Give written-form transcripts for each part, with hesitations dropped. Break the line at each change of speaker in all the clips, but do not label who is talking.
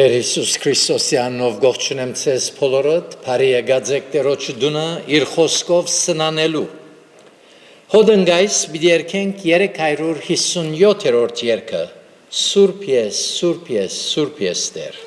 Տեր Հիսուս Քրիստոսի անունով ողջունեմ ձեզ բոլորդ, բարի եկած եք Տերոջի դունը իր խոսքով սնանելու։ Հոդնգայս պիտի երգենք 357-րդ երգը, Սուրբ ես, Սուրբ ես, Սուրբ ես Տեր։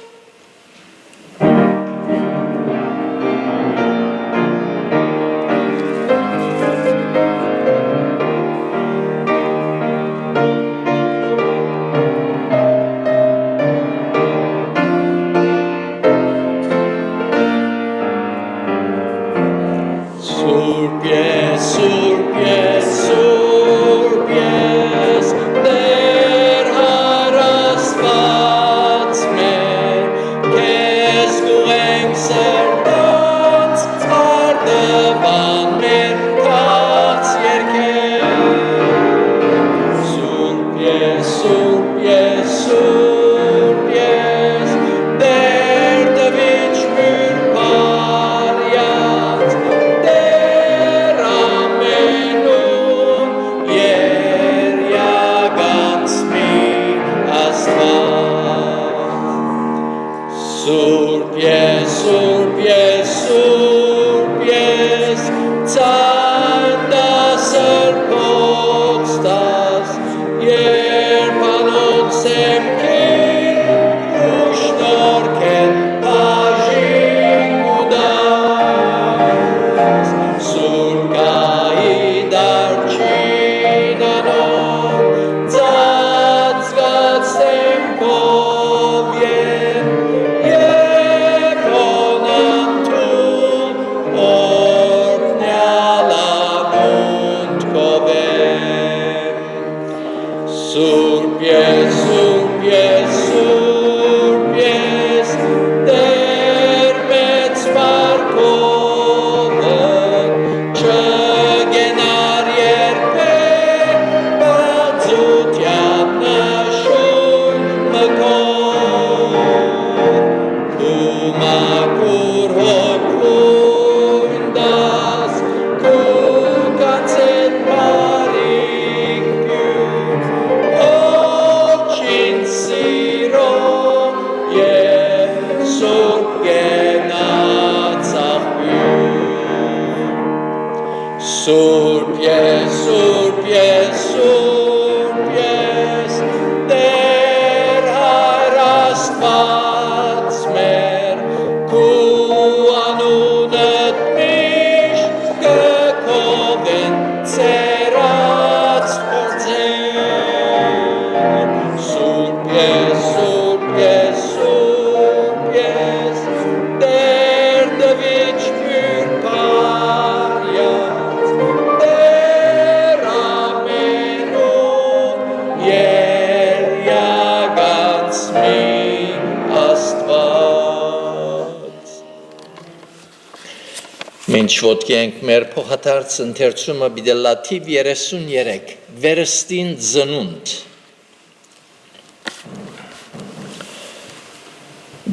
Մինչ ոտքի ենք մեր փոխադարձ ընթերցումը պիտի լաթիվ 33 վերստին ծնունդ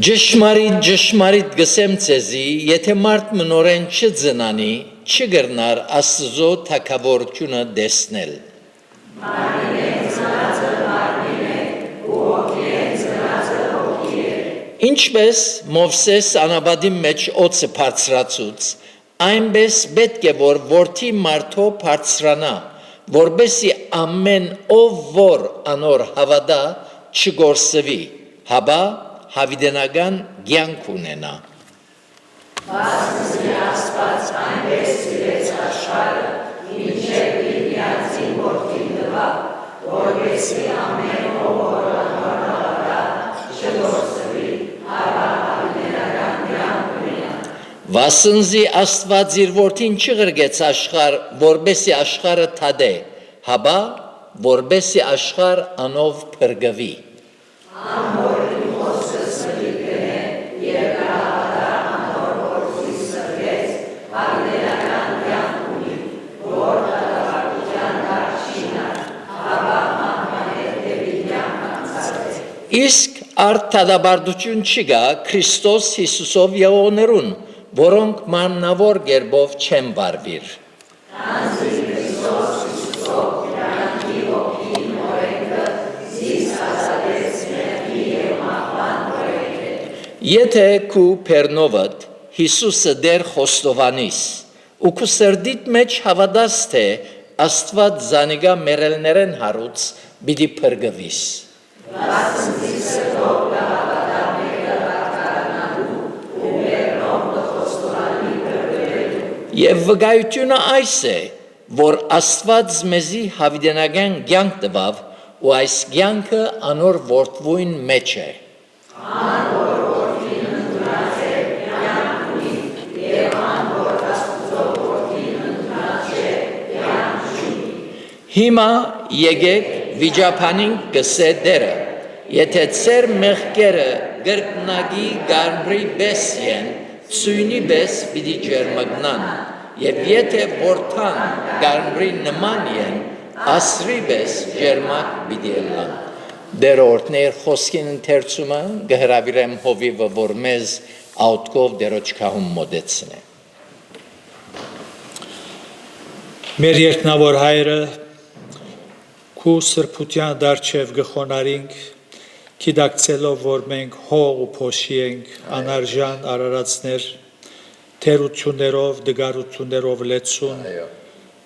Ճշմարիտ գսեմ ձեզի, եթե մարդ մնորեն չծնանի, չգրնար Աստծո թագավորությունը տեսնել։ Ինչպես Մովսես անաբադի մեջ օծը բարձրացուց, այնպես պետք է որ որդի մարդո բարձրանա, որբեսի ամեն ով որ անոր հավատա չգործվի, հաբա հավիտենական կյանք ունենա։
Վասնզի Աստված այնպես սիրեց աշխարհը, մինչև իր միածին որդին տվա, որպեսզի ամեն ով որ անոր հավատա չգործվի, հաբա հավիտենական կյանք ունենա։
Վասնզի Աստված իր որդին չղրգեց աշխարհ, որպեսի աշխարհը թադե, հաբա որպեսի աշխարհ անով փրկվի։ Իսկ արդադաբարդություն չկա Քրիստոս Հիսուսով եղողներուն, որոնք մաննավոր գերբով չեն բարվիր։ Եթե քու Պերնովդ Հիսուսը դեր խոստովանիս ու քու սրդիդ մեջ հավատաս թե Աստված զանիգա մերելներեն հարուց պիտի փրկվիս Եվ վկայությունը այս է, որ Աստված մեզի հավիտենական կյանք տվավ ու այս կյանքը անոր որդվույն մեջ է։ Հիմա եկեք վիճապանինք գսե դերը, եթե ծեր մեղքերը գրկնագի գարմրի բես են, Սույնի բես պիտի ջերմագնան, և եթե որդան գարմրի նման են, ասրի բես ջերմակ պիտի ելան։ Դեր օրդներ խոսքին ընթերցումը գհրավիրեմ հովիվը, որ մեզ աուտկով դերոջ կահում մոդեցն է։
Մեր երկնավոր հայրը քու սրբության դարչև գխոնարինք Կիդակցելով, որ մենք հող ու փոշի ենք, անարժան արարածներ, թերություններով, դգարություններով լեցուն,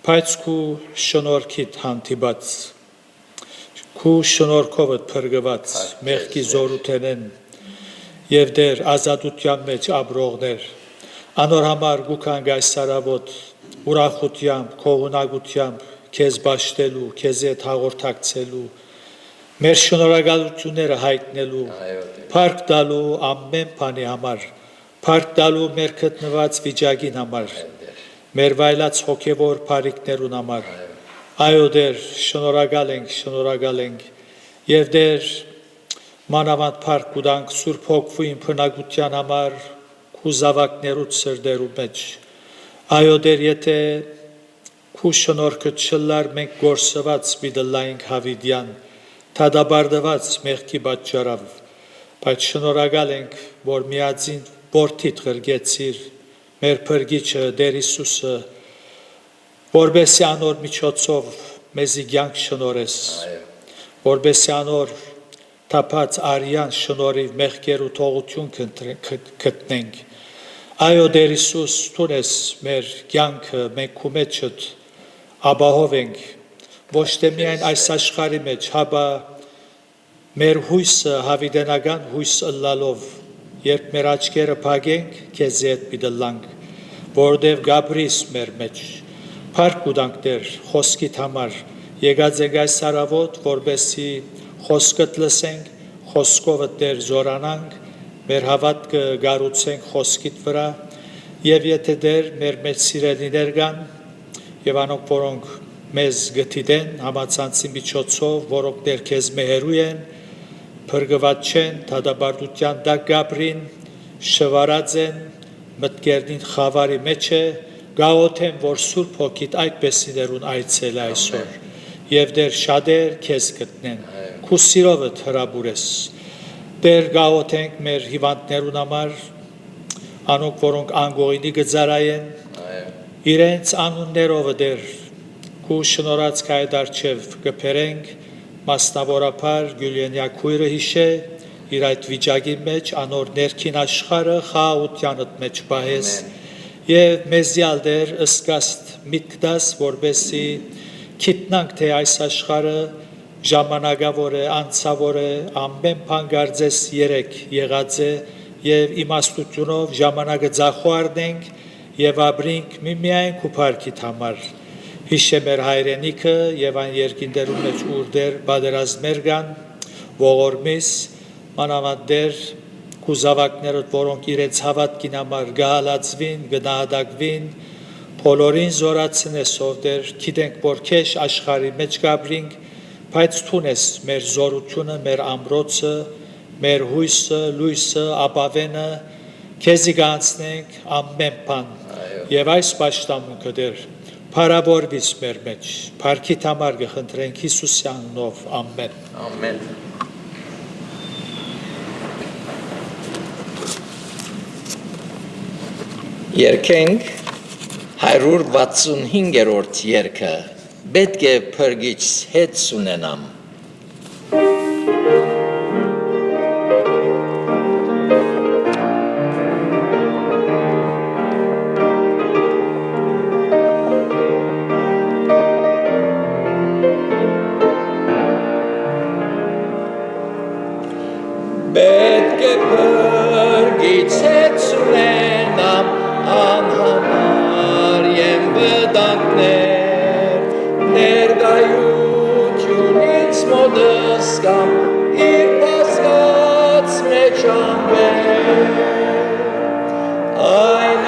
բայց քու շնորհքիդ հանդիպած, քու շնորհքովդ փրկված, մեղքի զորութենեն եւ դեր ազատության մեջ ապրողներ, անոր համար գուքանք այս սարավոտ ուրախությամբ, քողունակությամբ, քեզ բաշտելու, քեզ հետ հաղորդակցելու Մեր շնորհակալությունները հայտնելու, փառք տալու ամեն բանի համար, փառք տալու մեր գտնված վիճակին համար, մեր վայելած հոգևոր բարիքներուն համար, այո դեր շնորհակալ ենք, եւ դեր մանավանդ փառք կուտանք Սուրբ Հոգվույն բնակության համար, քու զավակներուց սրդերու մեջ, այո դեր եթե քու շնորհքը չլար մենք գործված միտլայինք հավիդյան Թադաբարդված մեղքի պատճառով, բայց շնորհակալ ենք, որ միածին որդիդ ղրգեցիր, մեր փրկիչը Տեր Հիսուսը, որբեսի անոր միջոցով մեզի կյանք շնորհես, որբեսի անոր թափած արյան շնորհիվ մեղքերու թողություն գտնենք։ Այո Տեր Հիսուս, տունես մեր կյանքը, մենք քու մեջդ ապահով ենք ոչ թե միայն այս աշխարհի մեջ, հապա մեր հույսը հավիտենական հույս ըլլալով, երբ մեր աչքերը փակենք, քեզ հետ պիտլանք, որովհետև գաբրիս մեր մեջ, փառք կուտանք Տեր, խոսքիդ համար, եկած ենք այս սարավոտ, որբեսի խոսքդ լսենք, խոսքովը Տեր զորանանք, մեր հավատքը գառուցենք խոսքիդ վրա, եւ եթե Տեր մեր մեջ սիրելիներ կան, եւ անոնք, որոնք մեզ գտիդեն համացանցի միջոցով, որոնք դեր քեզ մեհերու են, փրկված չեն, թադաբարդության դակ գաբրին, շվարած են, մտքերնին խավարի մեջ է, գաղոթեմ, որ Սուրբ Հոգիդ այդպեսիներուն այցել այսօր, եւ դեր շատեր քեզ գտնեն, քու սիրովդ հրաբուրես, դեր գաղոթենք մեր հիվանդներուն համար, անոնք, որոնք անգողինի գծարայեն, իրենց անուններով դեր Քու շնորհած կայդարջև կփերենք, մասնավորապես Գյուլիենյա քույրը հիշե, իր այդ վիճակի մեջ անոր ներքին աշխարհը խաղաղությանդ մեջ պահես, եւ մեզյալ դեր ըսկաստ միտք դաս, որբեսի գիտնանք թե այս աշխարհը ժամանակավոր է, անցավոր է, ամեն բան գարձես երեք եղած է եւ իմաստությունով ժամանակը ձախողարնենք եւ ապրենք միմիայն քու փառքիդ համար Հիշե մեր հայրենիքը եւ այն երկիններում մեջ ուր դեր բادرազմեր կան ողորմիս մանավանդ քու զավակներդ որոնք իրենց հավատքին համար գահալացվին գնահատակվին բոլորին զորացնես ով դեր գիտենք որ քեզ աշխարհի մեջ կապրինք բայց թունես մեր զորությունը մեր ամրոցը մեր հույսը լույսը ապավենը քեզի կանցնենք ամեն բան եւ այս պաշտամունքը դեր Փարավորվիս մեր մեջ, փառքիդ համար գխնդրենք Հիսուսի անունով, ամեն։
Ամեն։ Երկենք 165-րդ երգը, պետք է փրկիչ հետ ունենամ։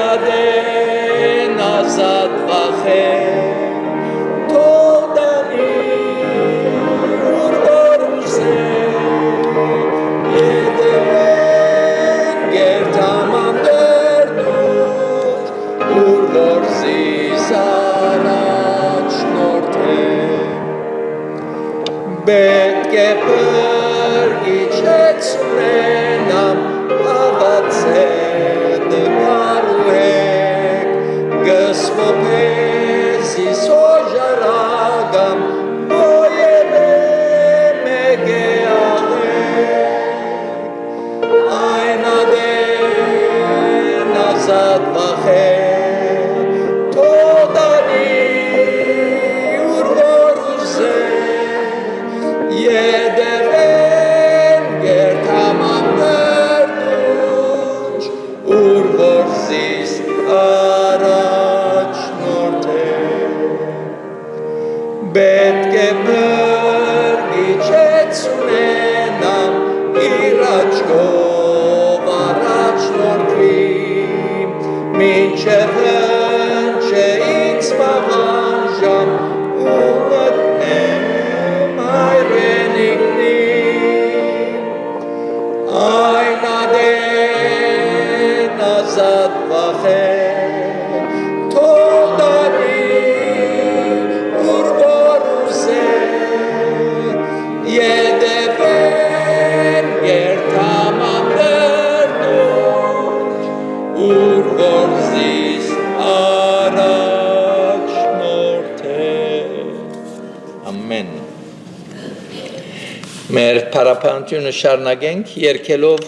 Այնադեն ազատ վախեն թողնի ուր որ ուզեն ետևեն գերտաման դերնուր ուր որ զիս առաջնորդեն պետք է պրգիչեցնենամ հավացել Գսվոպեզիս օժարագամ նոյելե մեգե աղեք այնադեն ազատ վախեն թողնի ուր որ ուզեն ետևեն գերտաման դերնուր ուր որ զիս Պետք է պրգիչեցնենամ իր աչքով առաջնորդվի մինչև հնչե ինձ մահանջամ ու մտնեմ հայրենիքնին այնադեն ազատ վախեն Ետևեն գերտաման դերնուր ուր որ զիս առաջնորդեն Ամեն Մեր պարապանությունը շարունակենք երգելով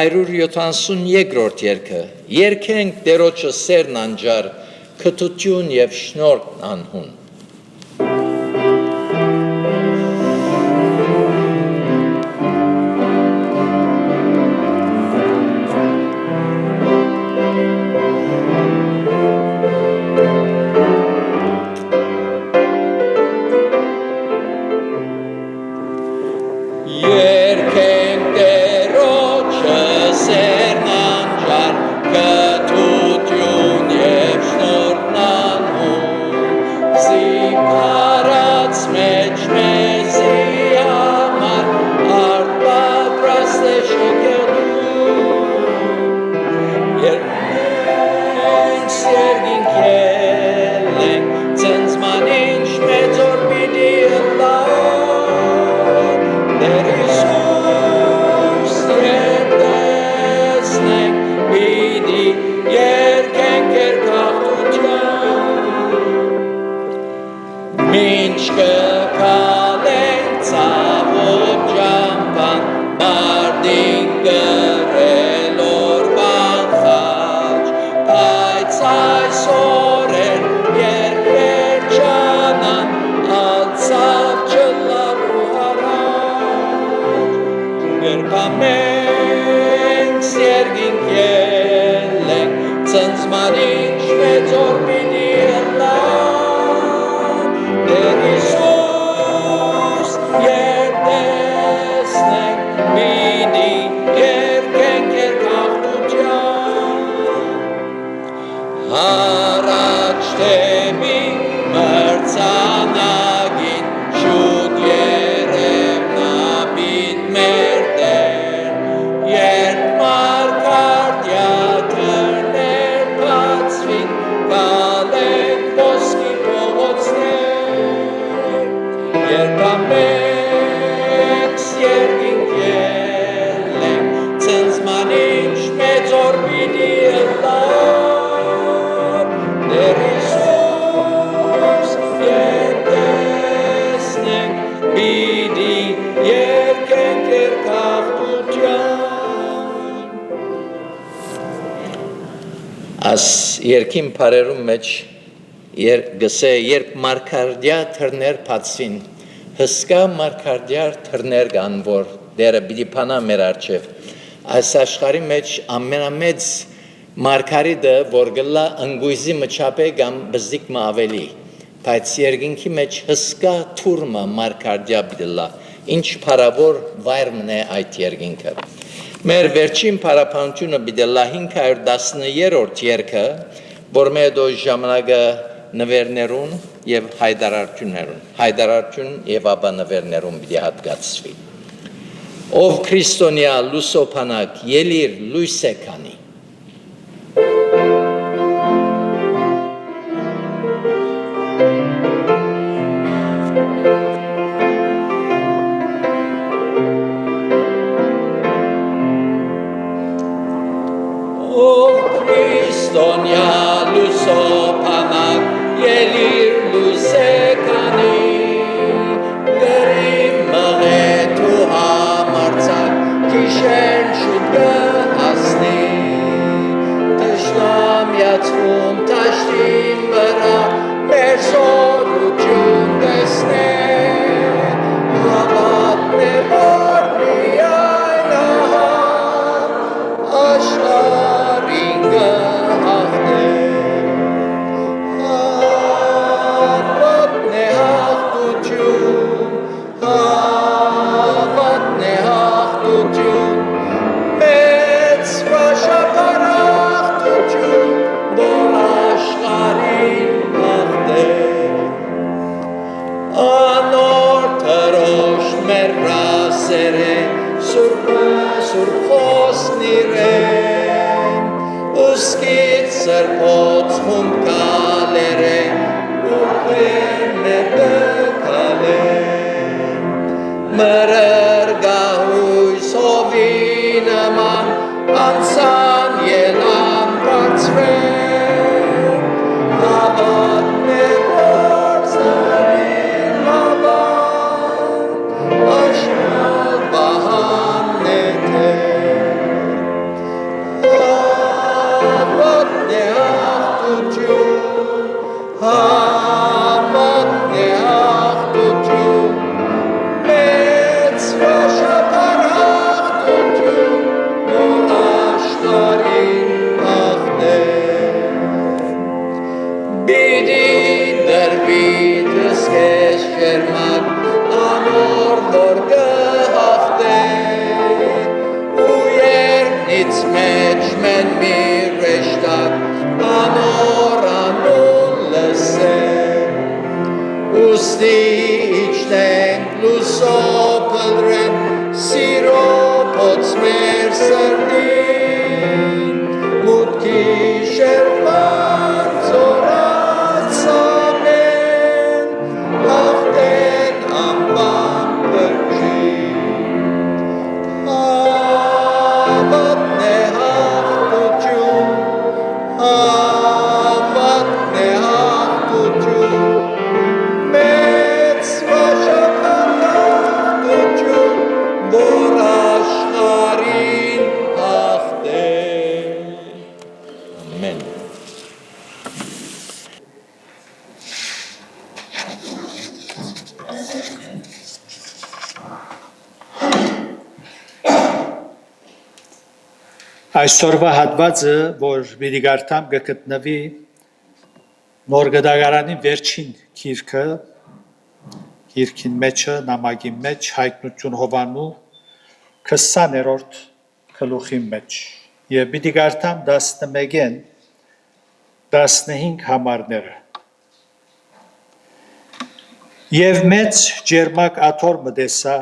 172-րդ երգը Երգենք Տերոջը սերն անջար քթություն եւ շնորհք անհուն Երգենք Տերոջը սերն անջար քթություն եւ շնորհք անհուն զիպարած մեջ մեզի համար արդ պատրաստ է շքելու Երգենք սերգինք ելենք ծնծման ինչ մեծ օր պիտի ըլլա Դեր Իսուս երտեսնենք պիտի երգենք երկախտության Մինչ կքալենք ցավոտ ճամփան Մարդիկ գրել օրվան խաչ Բայց այսօր էլ երբ վերջանան Ալցավ չլավու Երբամենք սերգինք ելենք ծնծման ինչ մեծ օր պիտի ըլլա Դեր Իսուս երտեսնենք պիտի երգենք երկախտության Առաջ թեմի մրցանակին շուտ երևնապիտ մեր Երբ մարգարդյա դռներ բացվին, գալենք ոսկի փողոցներ, երբամենք երգինք ելենք, ծնծման ինչ մեծ օր պիտի ըլլա, Դեր Իսուս երտեսնենք, պիտի երգենք երկախտության Աս երկին պարերում մեջ գսե երբ մարգարդյա թռներ բացվին հսկա մարգարդյա թռներ կան որ դերը պիտի փանա մեր առջև այս աշխարհի մեջ ամենամեծ մարգարիդը որ գլա ընկույզի մչապե կամ բզիկ մը ավելի բայց երկինքի մեջ հսկա թուրմը մարգարդյա պիտի լա ինչ փարավոր վայր մնե այդ երկինքը Մեր վերջին փառապանությունը բիդելա 513-րդ երգը, որ մեր դոյ ժամանակը նվերներուն եւ հայդարարություն եւ ապա նվերներուն պիտի հատկացվի։ Ով քրիստոնյա լուսոփանակ ելիր լույսե քանի։ Քրիստոնյա լուսոփանակ ելիր լույսե քանի, լրիվ մղետ ու համարձակ գիշեր շուտ կհասնի, թշնամյացվում տաշտին վրա մեր սորություն տեսնե, հավատն է որ միայն ահա աշխարհին կհաղթե, հավատն է հաղթություն, հավատն է հաղթություն, մեծ վաշապարախտություն, որ աշխարհին հաղթե, անոր թրոշտ մեր ռասեր է, սուրբը սուրբ խոսքն իրեն, ուսկիտ սրբոց հումկալեր է, ուղեր մեր դկալեր, մրր գահույս հովի նման, անցան ելան բարձրեն, հավատն է որ զարին լավան, աշխալ բահանն է հավատն է հաղթություն, հավատն է հաղթություն, մեծ վաշապարախտություն, որ աշխարհին հաղթե, պիտի դրվի դսկես շերմակ, անոր որ կհաղթե, ու երկնից մեջ մեն մի ռեշտակ, անոր անուն լսեն, ուստի իջնենք լուսոփլրեն, սիրո փոց մեր սրտին, մուտքի շերման ծորացանեն, հաղթեն անբան բրջին, հավատն է հաղթություն, հավատն է հաղթություն, մեծ վաշապարախտություն, որ աշխարհին հաղթե։ Ամեն։
Այսօրվա հատվածը, որ պիտի կարդամ, կգտնվի Նոր Գդագարանի վերջին գիրքը, գիրքին մեջը, նամակի մեջ, հայտնություն Հովանու 20-րդ գլուխի մեջ։ Եվ պիտի կարդամ 11-ին 15 համարները։ Եվ մեծ ջերմակ աթոռ մտեսա,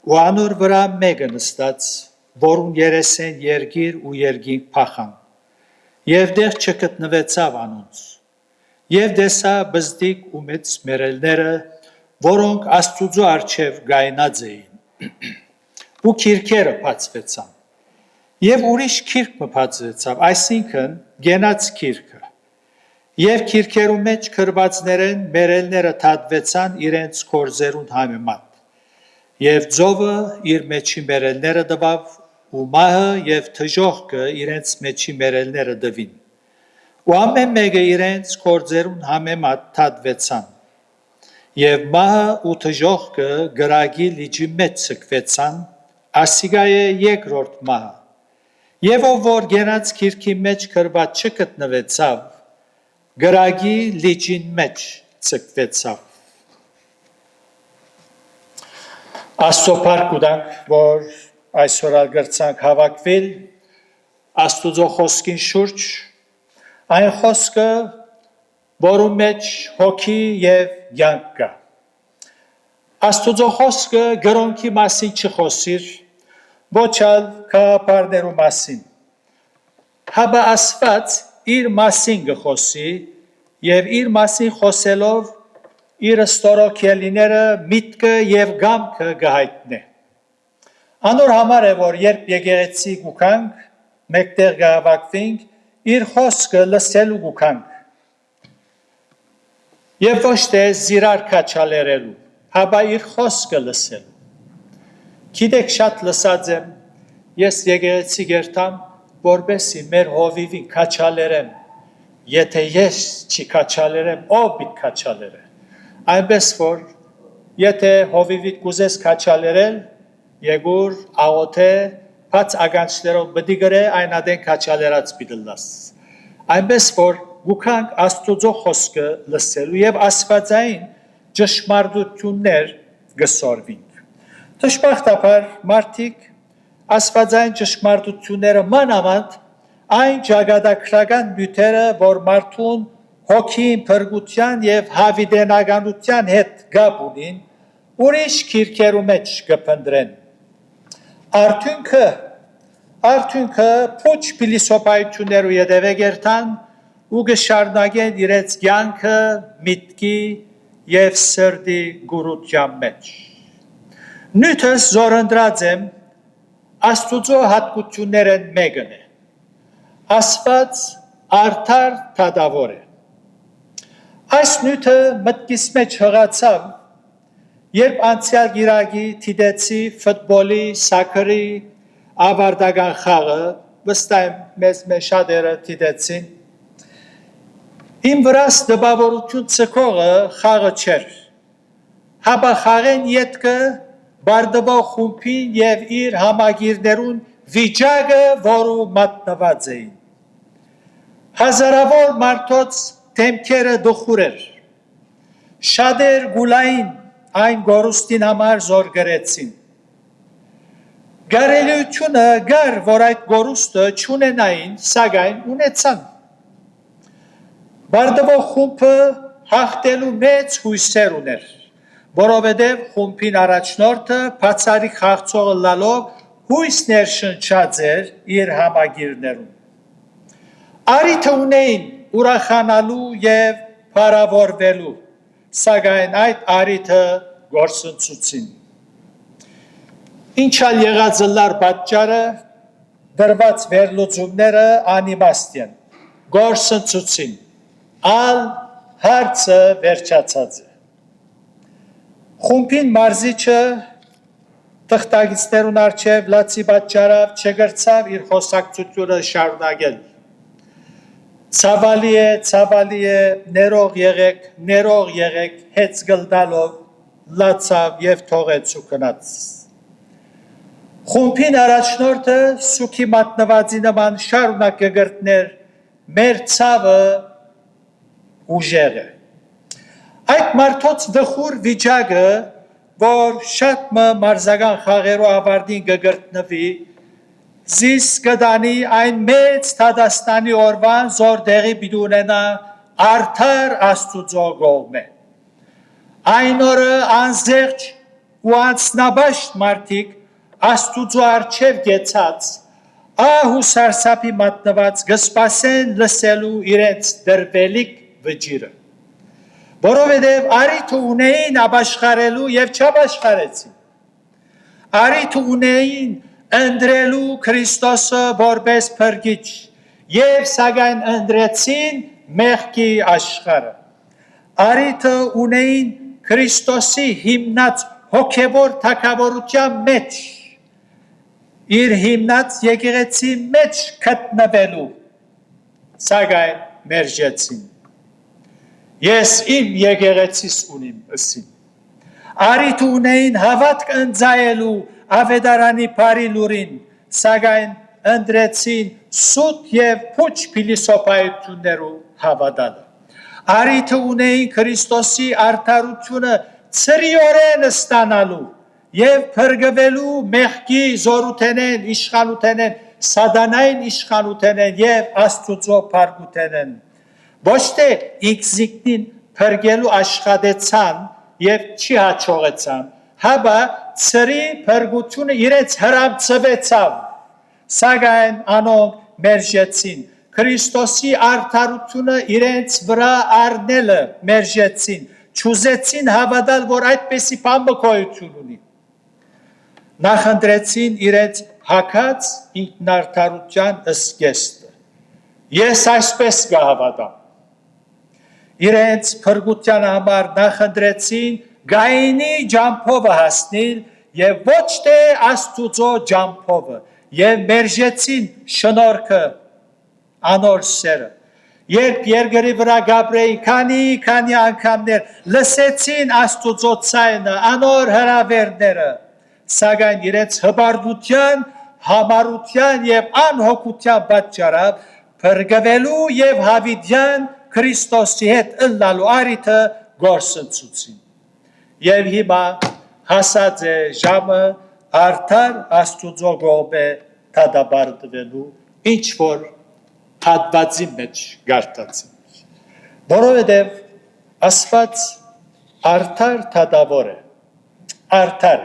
ու անոր վրա մեկը նստած, որուն երեսեն երգիր ու երգինք փախան, և դեղ չգտնվեցավ անոնց, և դեսա բզդիկ ու մեծ մերելները, որոնք Աստուծո առջև գայնած էին, ու քիրքերը բացվեցան, և ուրիշ քիրք մը բացվեցավ, այսինքն գենաց քիրքը, և քիրքերու մեջ գրվածներեն մերելները թադվեցան իրենց գործերուն համեմատ, և ձովը իր մեջի մերելները տվավ, ու մահը և թժողքը իրենց մեջի մերելները տվին, ու ամեն մեկը իրենց գործերուն համեմատ թադվեցան, և մահը ու թժողքը գրագի լիջի մեջ ցկվեցան, ասիկա է երկրորդ մահը, և ով որ գենաց քիրքի մեջ գրված չգտնվեցավ, գրագի լիջին մեջ ցկվեցավ։ Աստծո փառք ուտանք, որ այսօր ալգրցանք հավաքվել Աստուծո խոսքին շուրջ, այն խոսքը, որում մեջ հոգի և կյանք կա։ Աստուծո խոսքը գրոնքի մասին չխոսիր, ոչ ալ քաղաքապարներու մասին։ Հաբա Աստված իր մասին կխոսի և իր մասին խոսելով իր ստորոգելիները միտքը և գամքը կհայտնի։ Անոր համար է, որ երբ եկեղեցի գուքանք, մեկտեղ կհավաքվենք, իր խոսքը լսելու գուքանք։ Եվ ոչ թե զիրար քաչալերելու, հաբա իր խոսքը լսելու։ Գիտեք շատ լսած եմ, ես եկեղեցի գերտամ, որբեսի մեր հովիվին քաչալերեմ, եթե ես չի քաչալերեմ, ով պիտի քաչալերե։ Այնպես որ, եթե հովիվիդ կուզես քաչալերել, եկուր աղոթե, բաց ագանչներով բդի գրե, այն ադեն քաչալերած պիտի լաս։ Այնպես որ, գուքանք Աստուծո խոսքը լսելու և աստվածային ճշմարտություններ գսորվինք։ Դժբախտաբար մարդիկ աստվածային ճշմարտությունները մանավանդ այն ճակատագրական նյութերը, որ մարդուն հոգին փրկության և հավիտենականության հետ գապ ունին, ուրիշ քիրքերու մեջ կփնտրեն։ Արդյունքը փուչ փիլիսոփայություններու ետևե գերտան ու կշարունակեն իրենց կյանքը միտքի և սրտի գուրության մեջ։ Նույնպես զորընտրած եմ Աստուծո հատկություններն մեկն է։ Աստված արդար դատավոր է։ Այս նյութը մտքիս մեջ հղացավ, երբ անցյալ գիրակի դիտեցի ֆուտբոլի, սակրի ավարտական խաղը, վստահ եմ մեզ շատերը դիտեցին։ Իմ վրաս տպավորություն ցկողը խաղը չէր, հաբա խաղեն ետքը բարդվող խումբին և իր համագիրներուն վիճակը, որու մատնված էին։ Հազարավոր մարդոց դեմքերը դխուր էր, շատեր գուլային այն գորուստին համար զոր գրեցին։ Գարելիությունը գար, որ այդ գորուստը չունենային, սակայն ունեցան։ Բարդվող խումբը հաղթելու մեծ հույսեր ուներ, որովհետև խումբին առաջնորդը բացառիկ խաղացողը լալով հույս ներշնչած էր իր համագիրներում։ Արիթը ունեին ուրախանալու և փառավորվելու, սակայն այդ արիթը գործընծուցին։ Ինչալ եղածլար պատճառը, դրված վերլուծումները անիմաստ են, գործընծուցին, ալ հարցը վերջացած է։ Խումբին մարզիչը թղթակիցներուն առջև լացի պատճառավ չգրցավ իր խոսակցությունը շարունակել։ Ցավալի է, ներող եղեք, հեծ գլդալով լացավ և թողեց ու գնաց։ Խումբին առաջնորդը սուքի մատնվածի նման շարունակ կգրտներ մեր ցավը ուժեղ է։ Այդ մարդոց դխուր վիճակը, որ շատ մարզական խաղերու ավարտին կգրտնվի, զիս կդանի այն մեծ դատաստանի օրվան, զոր տեղի պիտի ունենա արդար Աստուծո կողմէ։ Այն օրը անզեղջ ու անձնաբաշտ մարդիկ Աստուծո առջև գեցած, ահ ու սարսափի մատնված կսպասեն լսելու իրենց դրվելիք վճիրը, որովհետև արիթ ունեին ապաշխարելու և չապաշխարեցին, արիթ ունեին ընտրելու Քրիստոսը որպես փրկիչ և սակայն ընտրեցին մեղքի աշխարհը, արիթը ունեին Քրիստոսի հիմնած հոգևոր թագավորության մեջ, իր հիմնած եկեղեցի մեջ գտնվելու, սակայն մերժեցին։ Ես իմ եկեղեցիս ունիմ ըսին։ Արիթ ունեին հավատք ընծայելու ավետարանի բարի լուրին, սակայն ընտրեցին սուտ և փուչ փիլիսոփայություններու հավատալը։ Արիթ ունեին Քրիստոսի արդարությունը ցրիորեն ստանալու եւ փրկվելու մեղքի զորութենեն, իշխանութենեն, սատանային իշխանութենեն եւ Աստծո փառքութենեն։ Ոչ թե ինքզիկնին փրկելու աշխատեցան եւ չի հաջողեցան, հաբա ծրի փրկությունը իրենց հրամցվեցավ, սակայն անոնք մերժեցին, Քրիստոսի արդարությունը իրենց վրա առնելը մերժեցին, չուզեցին հավատալ, որ այդպեսի բան գոյություն ունի, նախընտրեցին իրենց հագած ինքնարդարության ըսկեստը, ես այսպես կհավատամ, իրենց փրկության համար նախընտրեցին գայինի ջամփովը հասնել եւ ոչ թե Աստուծո ջամփովը եւ մերժեցին շնորհքը անոր սերը երբ երկրի վրա գաբրեին քանի անգամներ լսեցին Աստուծո ցայնը անոր հրավերները սակայն իրենց հբարդության համառության եւ անհոգության պատճառով փրկվելու եւ հավիտյան Քրիստոսի հետ ըլլալու արիթը գործընծուցին եւ հիմա հասած է ժամը արդար Աստուծո գողբե դադարդվելու ինչ որ հատվածի մեջ գարտացին որովհետեւ Աստված արդար դադավոր է արդար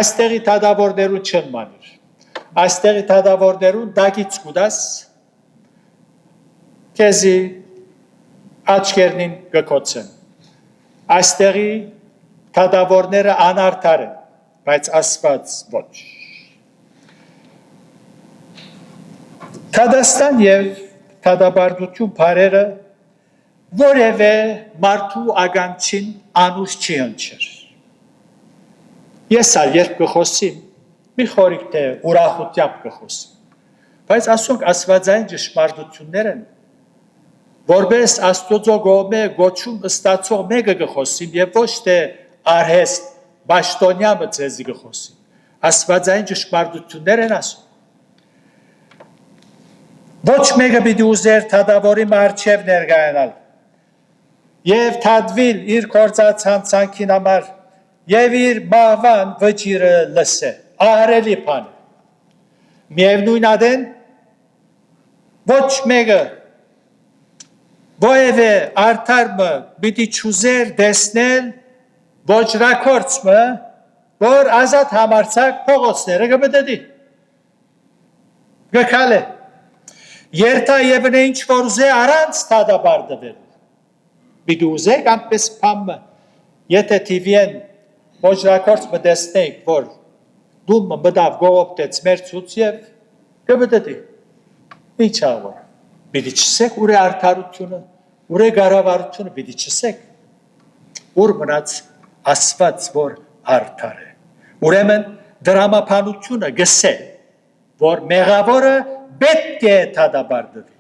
այստեղի դադավորներու չեն մանիր այստեղի դադավորներուն դակից կուդաս քեզի աչքերնին գկոցեն այստեղի դադավորները անարդար են բայց Աստված ոչ Թադաստան եւ թադաբարդություն բարերը որևէ մարդու ագանչին անուշ չի հնչեր ես երբ կխոսեմ մի խորիկ թե ուրախությամբ կխոսեմ բայց ասոնք աստվածային ճշմարտություններ են որպես Աստծո գոմե գոչում ստացող մեկը կխոսեմ եւ ոչ թե արհեստ Բաշտոնյամը ցեզի կխոսեմ աստվածային ճշմարտություններ են ասում ոչ մեկը պիտի ուզեր թադավորի մարչև ներկայանալ եւ թադվիլ իր կործած հանցանքին համար եւ իր մահվան վճիրը լսե ահրելի բան միևնույն adեն ոչ մեկը Ոևէ արդարմը պիտի չուզեր դեսնել ոչրակորցմը, որ ազատ համարցակ փողոցները կբդդի։ Գքալ է։ Երթա եվն է ինչ որ ուզե առանց թադաբարդվելու։ Պիտի ուզեք անպես պամը, եթե թիվիեն ոչրակորցմը դեսնեիք, որ դումը բդավ գողոպտեց մեր ծուց և կբդդի։ Ինչ աղոր։ Պիտի չսեք ուր է արդարությունը, ուր է գարավարությունը, պիտի չսեք, ուր մնաց ասված, որ արդար է։ Ուրեմն դրամապանությունը գսե, որ մեղավորը պետք է թադաբարդվի,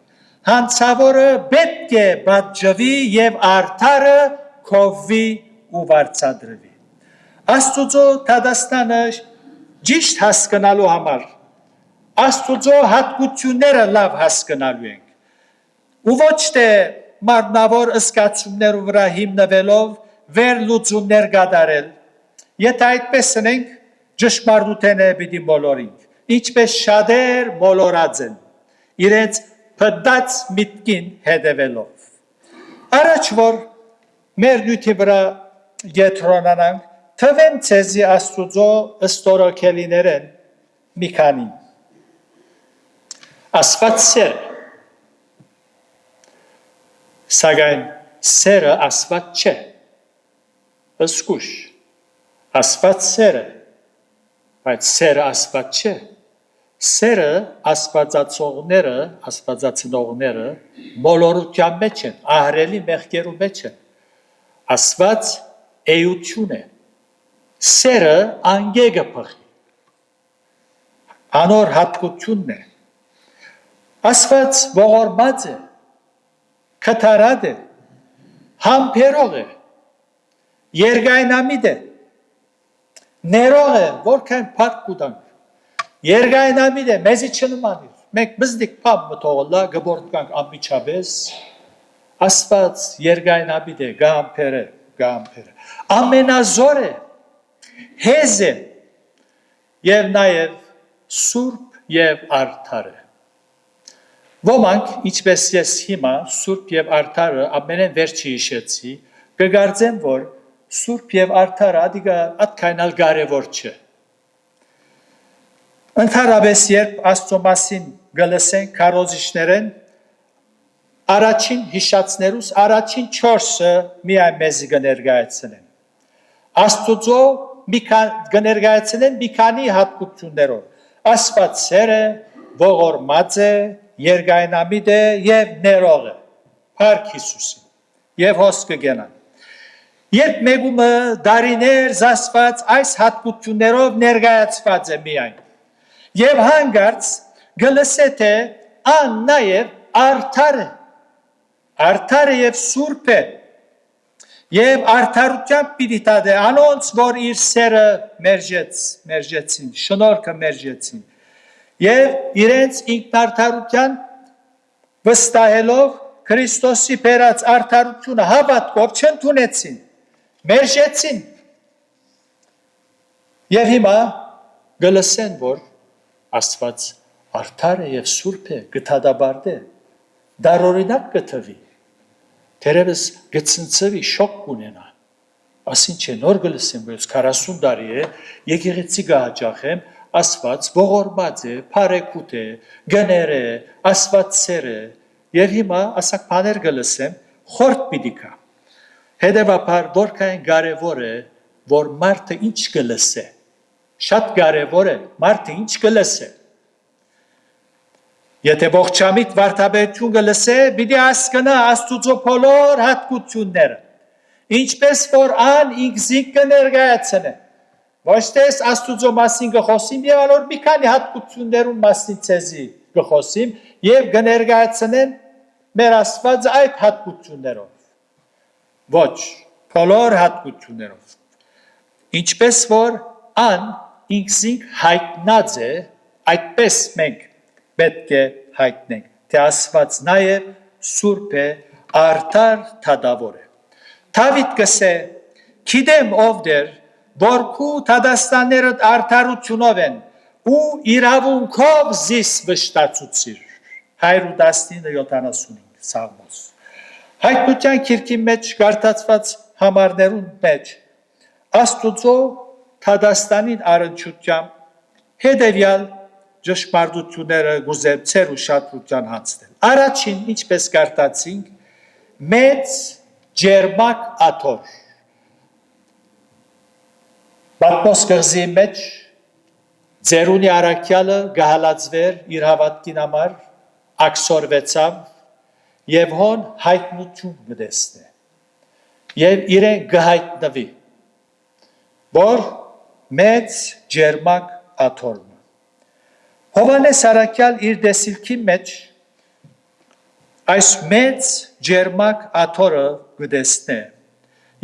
հանցավորը պետք է բաժվի և արդարը քովվի ու վարձատրվի։ Աստուծո թադաստանը ճիշտ հասկանալու համար Աստուծո հատկությունները լավ հասկանալու ենք ու ոչ թե մարմնավոր զգացումներու վրա հիմնվելով վերլուծումներ կատարել եթե այդպես ենք ճշմարտութենը պիտի մոլորենք ինչպես շատեր մոլորած են իրենց փդած միտքին հետևելով առաջ որ մեր նյութի վրա եթրոնանանք թվեմ ցեզի Աստուծո ստորոքելիներեն մի քանի Աստված սեր սակայն սերը Աստված չէ ըսկուշ Աստված սեր է բայց սերը Աստված չէ սերը աստվածացողները աստվածացնողները մոլորության մեջ են ահրելի մեղքերու մեջ են Աստված էություն է սերը անգեգը փխի անոր հատկությունն է Աստված ողորմած է քթարած է համբերող է երգայնամիտ է ներող է որքան փառք կուտանք երգայնամիտ է մեզի չնմանիր մենք բզդիկ փամ մթողլա գբորդկանք ամիջապես Աստված երգայնամիտ է գամփեր է ամենազոր է հեզ է եւ նաեւ սուրբ եւ արդար է։ Ոմանք, ինչպես ես հիմա սուրբ եւ արդարը ամենեն վերջի հիշեցի, կգարձեմ, որ սուրբ եւ արդարը ադքայնալ կարևոր չէ։ Ընդհանրապես երբ Աստծո մասին գլսենք քարոզիչներեն առաջին հիշածներուս առաջին 4-ը միայն մեզ կներկայացնեն։ Աստծո կներկայացնեն մի քանի հատկություններով։ Աստված սեր է, ողորմած է, երկայնամիտ է եւ ներող է։ Փառք Հիսուսին։ Եվ հոսքը գնան։ Երբ մեգումը դարիներ զասված այս հատկություններով ներկայացված է միայն։ Եվ հանգարց գլսե թե ան նաև արդար է, արդար է և սուրբ է, և արդարությամբ պիտի տադե անոնց, որ իր սերը մերժեցին, շնորհքը մերժեցին, և իրենց ինքնարդարության վստահելով Քրիստոսի բերած արդարությունը հավատքով չընդունեցին, մերժեցին, և հիմա գլսեն, որ Աստված արդար է և սուրբ է, գթադաբարդ է, դարօրինակ գթվի, թերևս գցնցվի, շոկ կունենա, ասին չէ, նոր գլսեմ, որ 40 տարի է, եկեղեցի գահաճախեմ, Աստված ողորմած է, փարեգութ է, գներ է, Աստված սեր է, և հիմա ասակ բաներ գլսեմ, խորտ պիտի գա, հետևաբար որքան կարևոր է, որ մարդը ինչ գլսե, շատ կարևոր է, մարդը ինչ կլսե։ Եթե ողջամիտ վարդապետություն կլսե, պիտի հասկանա Աստուծո բոլոր հատկությունները, ինչպես որ ան ինքզին կներկայացնե։ Ոչ թե Աստուծո մասին կխոսիմ եւ անոր մի քանի հատկություններուն մասին ցեզի կխոսիմ եւ կներկայացնեն մեր Աստվածը այդ հատկություններով։ Ոչ, բոլոր հատկություններով։ Ինչպես որ ան ինքսինք հայտնած է, այդպես մենք պետք է հայտնենք, թե Աստված նաև սուրբ է, արդար թադավոր է։ Դավիթ կսե, գիտեմ ով դեր, որ քու թադաստաններդ արդարությունով են, ու իրավունքով զիս վշտացուցիր։ 119:75 Սաղմոս։ Հայտնության քիրքի մեջ գարտացված համարներուն մեջ Աստուծո թադաստանին առնչությամբ հետևյալ ճշմարտությունները գուզեմ ցեր ուշադրության հանձնել։ Առաջին, ինչպես գարտացինք, մեծ ջերմակ աթոռ։ Պատմոս կղզի մեջ ձերունի առաքյալը գահալացվեր իր հավատքին համար, աքսորվեցավ եւ հոն հայտնություն գտեսնե։ Եվ իրեն գահայտնվի, որ մեծ ջերմակ աթոռն։ Հովանես առաքյալ իր դեսիլքի մեջ այս մեծ ջերմակ աթոռը գտեսնե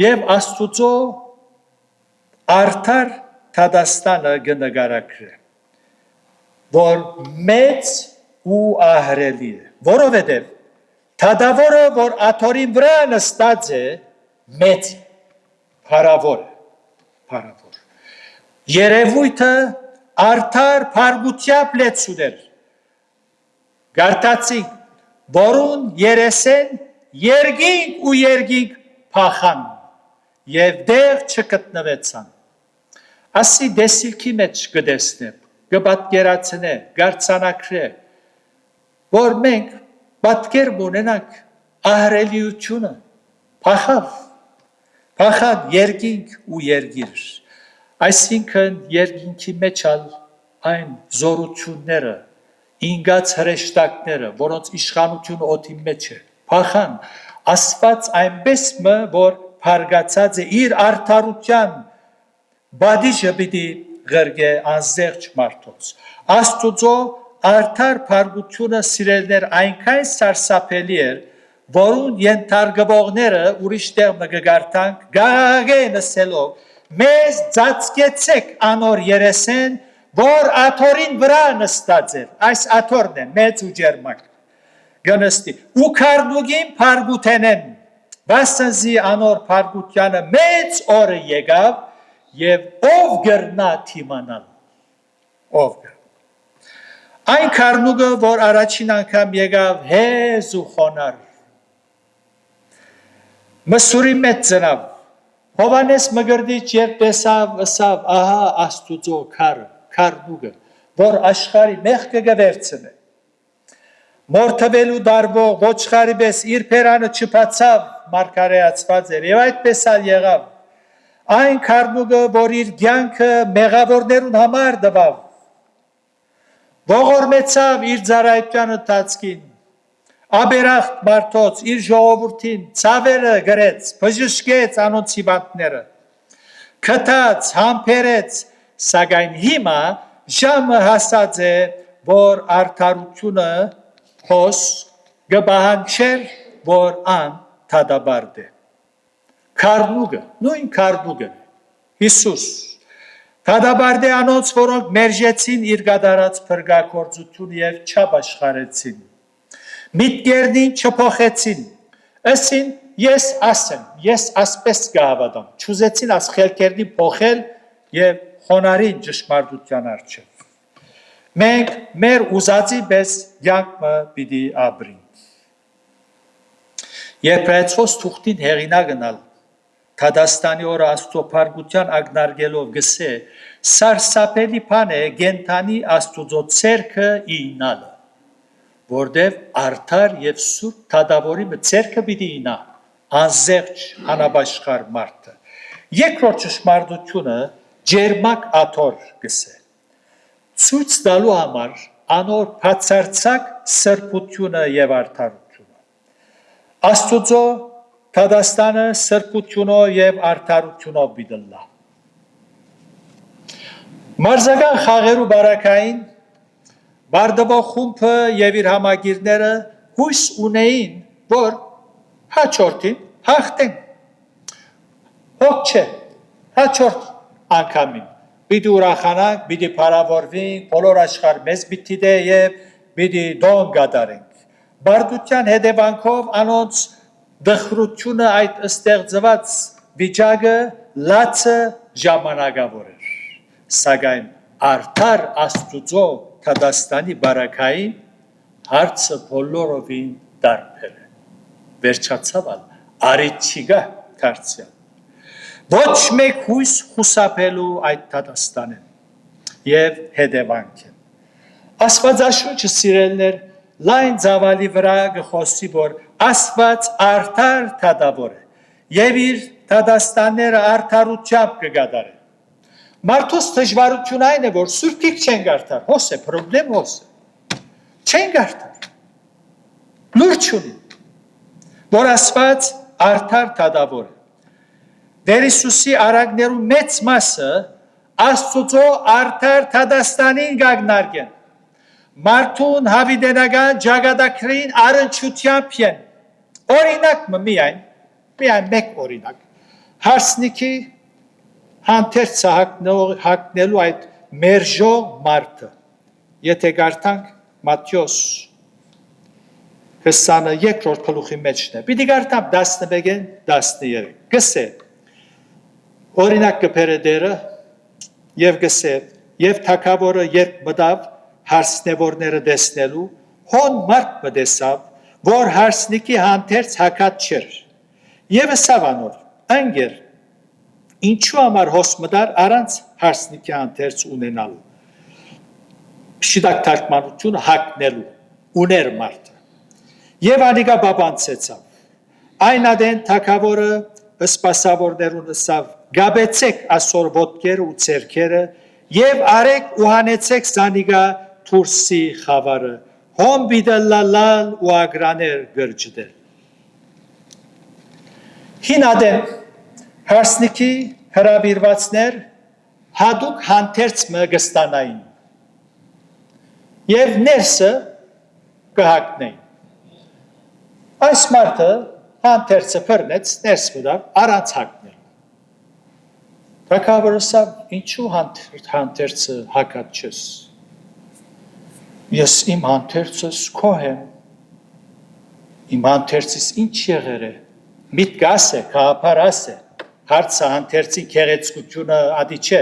եւ Աստուծո արդար թադաստանը կնկարագրե, որ մեծ ու ահռելի է, որովհետև թադավորը, որ աթոռին վրա նստած է, մեծ փառավոր է, փառավոր։ Երևույթը արդար փարգությամբ լեցուներ, գարտացինք, որուն երեսեն երգինք ու երգինք փախան և դեղ չգտնվեցան։ Ասի դեսիլքի մեջ կտեսնեմ, կպատկերացնե, գարձանակրե, որ մենք պատկերում ունենանք ահռելիությունը, փախավ երգինք ու երգիր։ Այսինքն երգինքի մեջ այն զորությունները, ինգած հրեշտակները, որոնց իշխանությունը օդի մեջ է, փախան, Աստված այնպես մը, որ փարգացած է իր արդարության բադիժը պիտի գրգե անզեղջ մարդոց։ Աստուծո արդար փարգությունը սիրելներ այնքան սարսափելի էր, որուն ենթարկվողները ուրիշ տեղ կգարտանք, գաղաղեն ասելով, մեզ ծածկեցեք անոր երեսեն, որ աթոռին վրա նստած էր, այս աթոռն է, մեծ ու ջերմակ, գնստի, ու քարդուգին փարգութենեն, վասնզի անոր փարգությանը մեծ օրը եկավ, եւ ով գրնա թիմանալ։ Ով գր։ Այն քարնուկը, որ առաջին անգամ եկավ հեզ ու խոնար։ Մսուրի մեծ ծնավ, Հովանես Մգրդիչ եւ տեսավ, ըսավ, ահա Աստուծո քարնուկը, որ աշխարհի մեղքը կվերցնե։ Մորթվելու դարվող ոչխարի պես իր փերանը չփացավ, մարգարեացված էր եւ այդպես ալ եղավ։ Այն քարնուկը, որ իր կյանքը մեղավորներուն համար տվավ, ողորմեցավ իր ծառայության ընթացքին, աբերախտ մարդոց իր ժողովրդին ցավերը գրեց, բժշկեց անոնց հիվանդները, քթած, համբերեց, սակայն հիմա ժամը հասած է, որ արդարությունը հոս գբահանչեր, որ ան թադաբարդ է։ Քարնուկը, նույն քարնուկը, Հիսուս, թադաբարդ է անոնց, որոնք մերժեցին իր գադարած փրկագործություն եւ չապաշխարեցին։ Միտքերնին չփոխեցին, ասին ես ասեմ, ես ասպես կհավատամ, չուզեցին աս խելքերնին փոխել եւ խոնարհին ճշմարտության առջև։ Մենք մեր ուզածի պես կյանքը պիտի ապրենք։ Եբրայեցոս թուղթին հեղինակնալ Թադաստանի օրը Աստծոփարգության ակնարկելով գսե սարսափելի բան է գենթանի Աստուծո ցերքը ինալը, որտեվ արդար եւ սուրբ թադավորի ցերքը պիտի ինա, անզեղջ անաբաշխար մարդը։ Երկրորդ ճշմարտությունը ջերմակ աթոր գսե։ Ցույց տալու համար անոր բացարձակ սրբությունը եւ արդարությունը։ Աստուծո Թադաստանը սրբությունով եւ արդարությունով բիդլա։ Մարզական խաղերու բարակային Բարդվող խումբը եւ իր համագիրները հույս ունեին, որ հաջորդին հաղթեն։ Հոգ չէ, հաջորդ անգամին պիտի ուրախանանք, պիտի փառավորվենք, բոլոր աշխարհ մեզ պիտի դե եւ պիտի դոն գադարենք։ Բարդության հետևանքով անոնց դխրությունը այդ ստեղծված վիճակը լացը ժամանակավոր էր, սակայն արդար Աստուծո Թադաստանի բարակային հարցը բոլորովին դարբեր է, վերջացավալ արիչիգա դարձյալ, ոչ մեկ հույս խուսափելու այդ Թադաստանեն և հետևանք են։ Աստվածաշունչը սիրելներ լայն ծավալի վրա գխոսի, որ Աստված արդար թադավոր է և իր թադաստանները արդարությամբ կգադար է։ Մարդոց դժվարություն այն է, որ սուրբիկ չեն գարտար, հոս է, պրոբլեմ հոս է, չեն գարտար, լուրջ ունի, որ Աստված արդար թադավոր է։ Դեր Հիսուսի արագներու մեծ մասը Աստուծո արդար թադաստանին գագնարգեն, մարդուն հավիդենական ճակատագրին առնչությամբ են։ Օրինակ միայն մեկ օրինակ, հարսնիքի հանդերձը հակնելու այդ մերժող մարդը, եթե գարտանք Մատթեոս 22-րդ գլուխի մեջն է, պիտի գարտամ 11-ին 13, գսե, օրինակ կբերե դերը և գսե, և թագավորը երբ մտավ հարսնևորները տեսնելու, հոն մարդ մտեսավ, որ հարսնիկի հանդերձ հակած չէր, և ըսավ անոր, անգեր, ինչու համար հոս մտար առանց հարսնիկի հանդերձ ունենալու, շիդակ թարգմանությունը հակնելու, ուներ մարդը, և անիկա բաբանցեցավ, այն ադեն թագավորը սպասավորներուն ըսավ, գաբեցեք ասոր ոտքերը ու ցերքերը, և արեք ու հանեցեք զանիկա թուրսի խավարը, հոն բիդլալալ ու ագրաներ գրջդել։ Հին ադեն հարսնիքի հրավիրվածներ հադուկ հանդերձ մը գստանային և ներսը կհակնեին։ Այս մարդը հանդերձը պրնեց, ներս մտավ, առանց հակնել։ Թագավորը սավ, ինչու հանդերձը հակած չես։ Ես իմ հանդերձս քոհ եմ, իմ հանդերձս ինչ եղեր է, միտք աս է, կաղապար աս է, հարցը հանդերձի քեղեցկությունը ադի չէ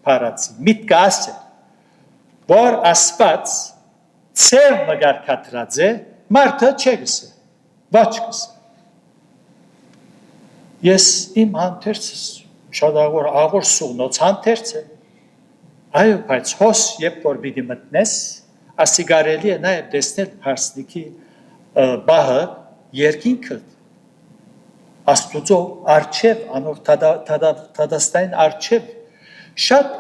փարացի միտքը ասե որ ասված ծեր մգարկատրած է մարդը չէ գսե ոչ գսե ես իմ հանդերձս շատ աղոր սուղնոց հանդերձ է այո բայց հոս երբ որ պիտի մտնես ասի կարելի է նաև տեսնել հարսնիքի բահը երկինքը Աստուծո արչև անոր թադաստային արչև շատ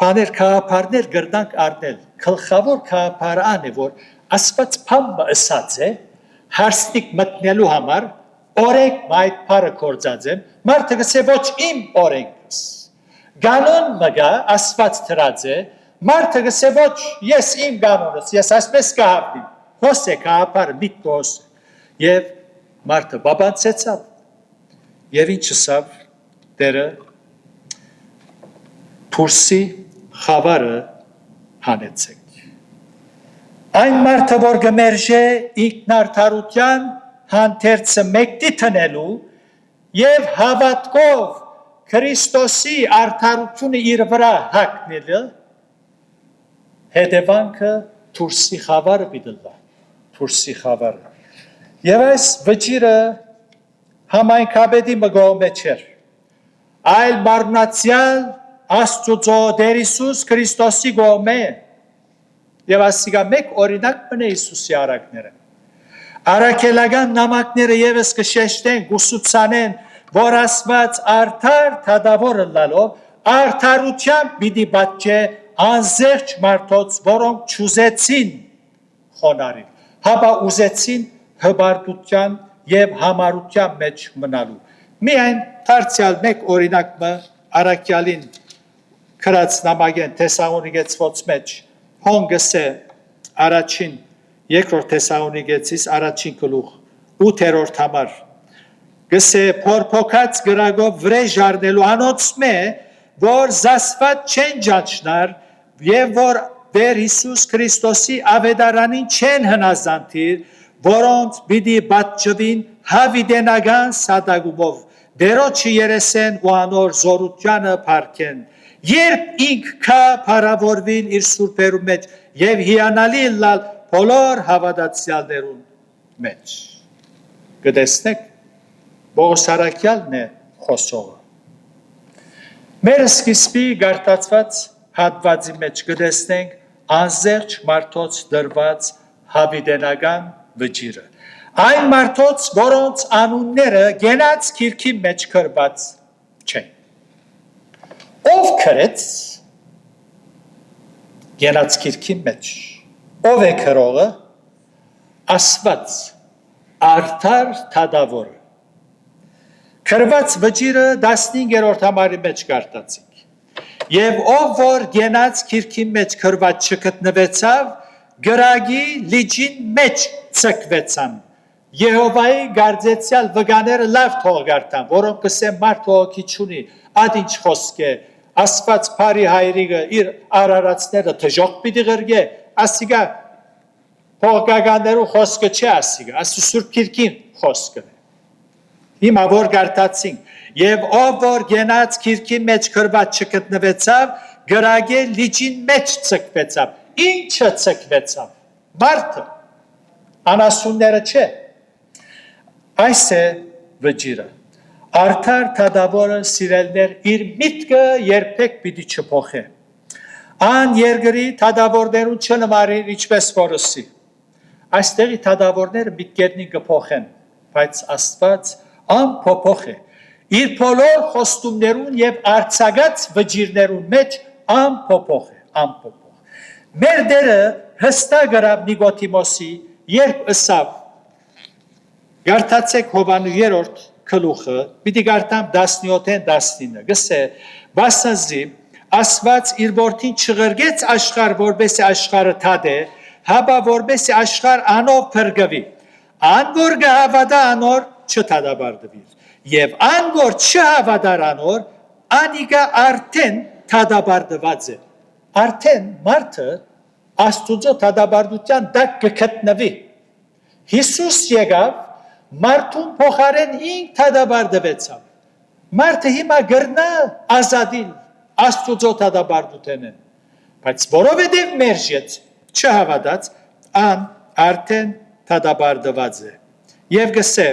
բաներ քաղաքարներ գրնանք առնել գլխավոր քաղաքարը ան է որ ասված փամը ըսած է հարսնիկ մտնելու համար օրենք այդ բարը կործած եմ մարդը գսե ոչ իմ օրենքս Գանոն մգա ասված դրած է մարդը գսե ոչ ես իմ գանոնս ես ասպես կհավնիմ հոս է քաղաքարը միտքոս եւ մարդը բաբանցեցավ Եվ ինչ ասավ դերը Թուրսի խավարը հանեցեք Այն մարդը որ գմերժե ինքնարդարության հանդերձը մեկտի տնելու եւ հավատքով Քրիստոսի արդարությունը իր վրա հագնելը հետևանքը Թուրսի խավարը պիտելվա Թուրսի խավարը Եվ այս վճիրը Համայնքաբեդի մգողմե չեր, այլ մարմնացյալ աստուծո դեր Իսուս Քրիստոսի գողմե և ասիգա մեկ օրինակ մնե Իսուսի արակները։ Արակելական նամակները եվս կշեշտեն, գուսուցանեն, որ ասված արդար թադավորը լալով, արդարության բիդի բատջե անզերջ մարդոց, որոնք չուզեցին խոնարին, հաբա ուզեցին հբարտության Եվ համարության մեջ մնալու։ Միայն դարձյալ մեկ օրինակը Արաքյալին քրած նամակեն Թեսաղոնիկեցվոց մեջ հոնգս է առաջին երկրորդ Թեսաղոնիկեցիս առաջին գլուխ 8-րդ համար գսե փորփոքած գրագով վրեժ առնելու անոցմե որ զասված չեն ջանչնար եւ որ Տեր Հիսուս Քրիստոսի ավետարանին չեն հնազանդիր որոնց պիտի պատժվին հավիտենական սատագումով, դերոջը երեսեն ու անոր զորությանը պարքեն, երբ ինք կա պարավորվին իր սուրբերում մեջ և հիանալի լալ բոլոր հավատացյալներուն մեջ։ Գտեսնեք, Պողոս Արաքյալն է խոսողը։ Մեր սկիզբի գարտացված հատվածի մեջ գտեսնենք անզերջ մարդոց դրված հավիտենական վճիրը։ Այն մարդոց, որոնց անունները գենած քիրքի մեջ կրված չեն։ Ով կրեց գենած քիրքի մեջ։ Ով է կրողը ասված արդար թադավորը։ Կրված վճիրը 15-րդ համարի մեջ կարտացինք։ Եվ ով որ գենած քիրքի մեջ կրված չգտնվեցավ գրագի լիջին մեջ ցկվեցան Եհովայի գարձեցյալ վգաները լավ թողգարտան որոնք կսեն մարդ հոգի չունի ад ինչ խոսք է ասված բարի հայրիկը իր արարածները թժող պիտի գրգե ասիգա փողգականներու խոսքը չի ասիգա ասու սուրբ քիրքին խոսքը հիմա որ գարտացին եւ ով որ գենած քիրքի մեջ կրված չգտնվեցավ գրագի լիջին մեջ ցկվեցավ Ինչը ցկվեցավ մարդը անասունները չէ այս է վճիրը արդար թադավորը սիրելներ իր միտքը երբեք պիտի չփոխե ան երկրի թադավորներուն չնմարիր ինչպես որսի այստեղի թադավորները միտքերնին կփոխեն բայց Աստված անփոփոխ է իր բոլոր խոստումներուն եւ արցակած վճիրներուն մեջ անփոփոխ է անփոփոխ Մեր դերը հստակ գրավ Նիկոդիմոսի, երբ ըսավ, գարտացեք Հովանու 3-րդ գլուխը, պիտի գարտամ 17-19, գսե, վասնզի ասված իր որդին չղրգեց աշխարհ, որպեսզի աշխարհը թադե, հաբա որպեսզի աշխարհ անով փրկվի։ Ան որ կհավատա անոր չթադաբարդվի։ Եվ ան որ չհավատար անոր, անիկա արդեն թադաբարդված է։ Արդեն մարդը Աստուծո թադաբարդության տակ կգտնվի։ Հիսուս եկավ մարդուն փոխարեն ինք թադաբարդվեցավ։ Մարդը հիմա գրնա ազատիլ Աստծո դադարդութենեն, բայց որովհետև մերժեց, չհավատաց, ան արդեն դադարդված է։ Եվ գսե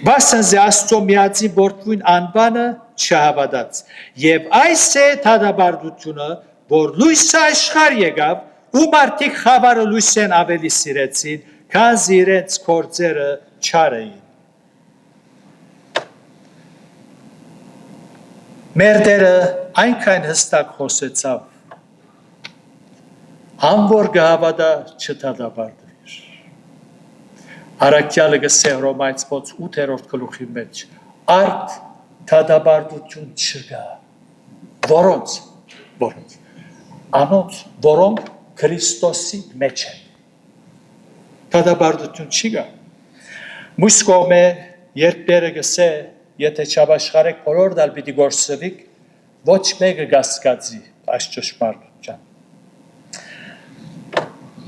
Բասանզե Աստծո միածին որդին անվանը չհավատաց։ Եվ այս է դադարդությունը, որ լույսը աշխարհ եկավ, ու մարդիկ խավարը լույսեն ավելի սիրեցին, քան իրենց գործերը չար էին։ Մեր Տերը այնքան հստակ խոսեցավ, անոր գահավատա չդադարդվիր։ Արաքյալը գսե Հռոմայացիից 8-րդ գլուխի մեջ, արդ դադարդություն չկա։ Որոնց, անոնց, որոնք Քրիստոսի մեջ են։ Դադարդություն չկա։ Մյուս կողմը երբ Տերը գսե, եթե չաշխարեք բոլոր դալ պիտի գործվեք, ոչ մեկը կասկածի այս ճշմարտության։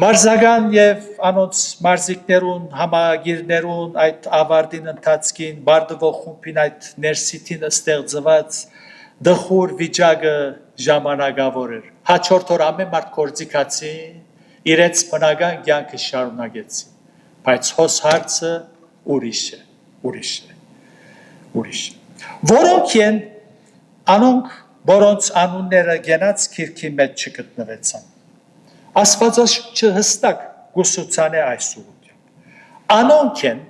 Մարզական եւ անոնց մարզիկներուն, համագիրներուն այդ ավարտին ընթացքին, բարդվող խումբին այդ ներսիտին ստեղծված դխուր վիճակը ժամանակավոր էր։ Հաջորդ օր ամեն մարդ կորձիկացի, իրենց բնական կյանքը շարունակեցի, բայց հոս հարցը ուրիշ է։ Որոնք են անոնք, որոնց անունները գենաց քիրքի մեջ չգտնվեցան։ Աստվածաշունչը հստակ գուսուցան է այս ուղղությամբ։ Անոնք են,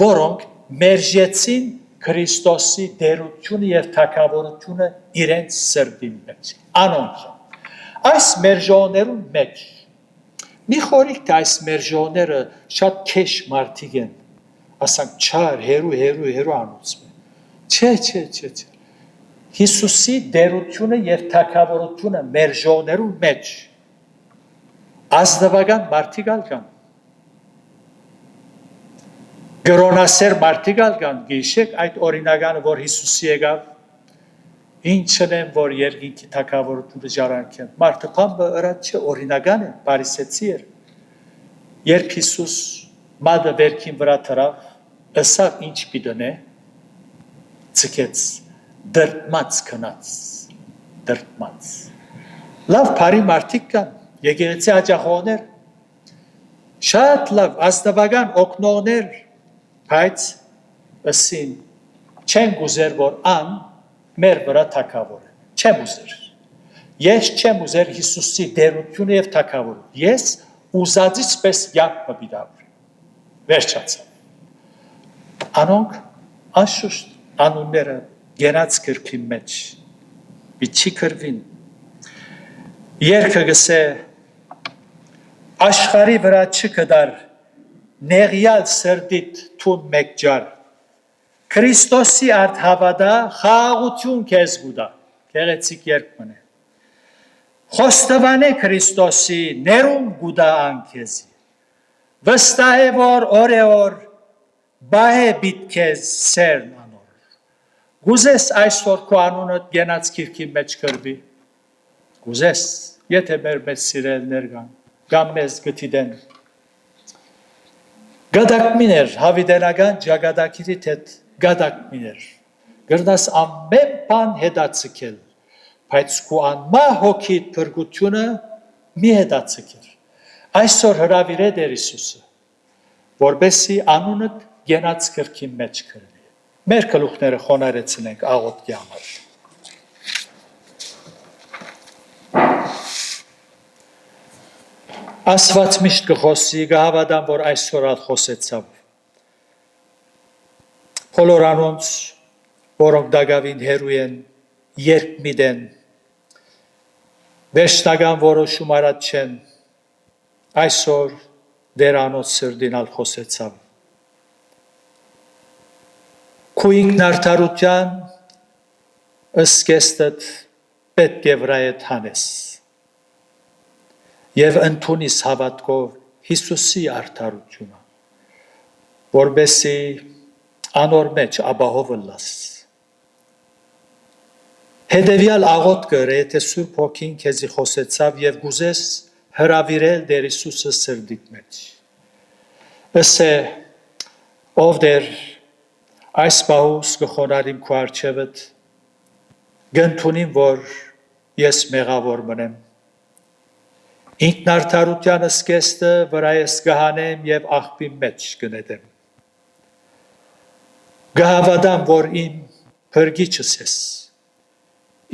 որոնք մերժեցին Քրիստոսի դերությունը եւ թագավորությունը իրենց սրտի մեջ։ Անոնք են։ Այս մերժողներուն մեջ մի խորիկ թե այս մերժողները շատ քեշ մարդիկ են, ասանք չար, հերու անոնց։ Չէ։ Հիսուսի դերությունը եւ թագավորությունը մերժողներուն մեջ ազնվական մարդիկ ալկան։ Գրոնասեր մարդիկ ալկան, գիշեք այդ օրինականը, որ Հիսուսի եկավ, ինչն են, որ երկինքի թագավորությունը ժառանգեն։ Մարդը բամբը ըրած չէ, օրինական է, բարիսեցի էր։ Երբ Հիսուս մադը վերքին վրա թրավ, ըսավ ինչ պիտոնե, ցկեց, դրտմած քնած, դրտմած։ Լավ բարի մարդիկ կան, եկեղեցի աջախողներ, շատ լավ ազնվական օգնողներ, բայց ըսին չեն գուզեր, որ ան մեր վրա թագավոր է, չեմ ուզեր։ Ես չեմ ուզեր Հիսուսի դերությունը եւ թագավորությունը, ես ուզածից պես յակ պիտի վերջացավ։ Անոնք անշուշտ անունները գենաց գրքի մեջ պիտի կրվին։ Երկը գսե աշխարի վրա չկդար նեղյալ սրդիտ թուն մեկ ջար, Քրիստոսի արդ հավատա խաղաղություն քեզ գուտա, գեղեցիկ երգ մնե։ Խոստովանե Քրիստոսի ներում գուտա անքեզի, վստահ է որ օրեօր բահե բիտ քեզ սերն անոր։ Գուզես այսօր քո անունդ գենաց քիրքի մեջ կրվի, գուզես, եթե մեր մեծ սիրելներ կան, կամ մեզ գտիդեն։ Գադակմիներ, հավիդենական ճագադակիրիտ հետ գադակմիներ, գրնաս ամեն բան հետացկել, բայց քո անմա հոգիդ փրկությունը մի հետացկել։ Այսօր հրավիրե Տեր Հիսուսը, որբեսի անունդ գենաց քրքի մեջ կրվի։ Մեր գլուխները խոնարեցնենք աղոթքի համար։ Աստված միշտ կխոսի, կհավատամ, որ այսօր ալ խոսեցավ։ Բոլոր անոնց, որոնք դակավին հերու են, երկ միտեն, վերջնական որոշում արած չեն, այսօր դեր անոց սրդին ալ խոսեցավ։ Քու ինքնարդարության ըսկեստդ պետք է վրայդ հանես և ընդունիս հավատքով Հիսուսի արդարությունը, որբեսի անոր մեջ ապահովը լաս։ Հետևյալ աղոթք կր, եթե Սուրբ Հոգին քեզի խոսեցավ և գուզես հրավիրել Տեր Հիսուսը սրդիդ մեջ։ Ըսե, ով Տեր Այս պահուս կխոնարհիմ քո առջևդ, գնդունիմ, որ ես մեղավոր մնեմ։ Ինքնարդարության սկեստը վրա ես կհանեմ և աղբի մեջ կնետեմ։ Կհավատամ, որ իմ փրկիչս ես,